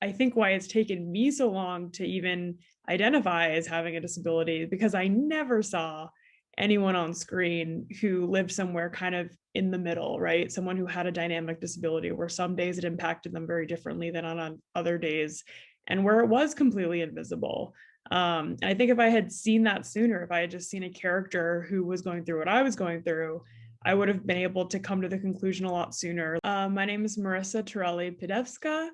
I think why it's taken me so long to even identify as having a disability, because I never saw anyone on screen who lived somewhere kind of in the middle, right? Someone who had a dynamic disability where some days it impacted them very differently than on other days, and where it was completely invisible. I think if I had seen that sooner, if I had just seen a character who was going through what I was going through, I would have been able to come to the conclusion a lot sooner. My name is Marisa Torelli-Pedevska.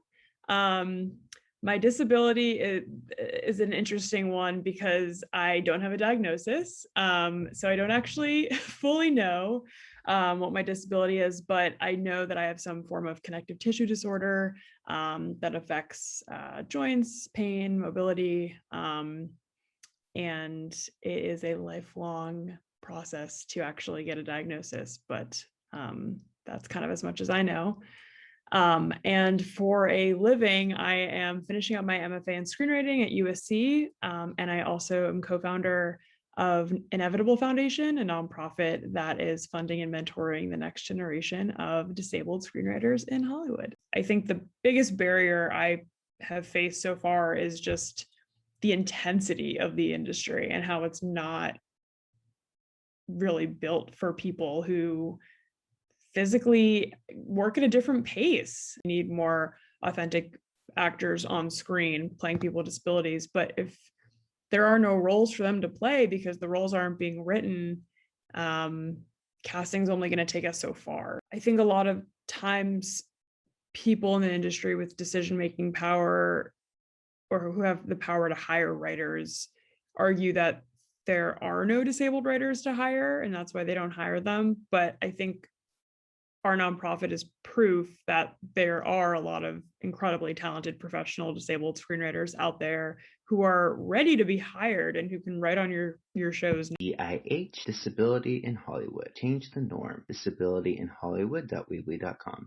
My disability is an interesting one because I don't have a diagnosis. So I don't actually fully know what my disability is, but I know that I have some form of connective tissue disorder that affects joints, pain, mobility, and it is a lifelong process to actually get a diagnosis, but that's kind of as much as I know. And for a living, I am finishing up my MFA in screenwriting at USC, and I also am co-founder of Inevitable Foundation, a nonprofit that is funding and mentoring the next generation of disabled screenwriters in Hollywood. I think the biggest barrier I have faced so far is just the intensity of the industry and how it's not really built for people who physically work at a different pace. We need more authentic actors on screen playing people with disabilities. But if there are no roles for them to play because the roles aren't being written, casting's only going to take us so far. I think a lot of times people in the industry with decision-making power or who have the power to hire writers argue that there are no disabled writers to hire, and that's why they don't hire them. But I think our nonprofit is proof that there are a lot of incredibly talented professional disabled screenwriters out there who are ready to be hired and who can write on your shows. DIH, Disability in Hollywood. Change the norm. Disabilityinhollywood.weebly.com.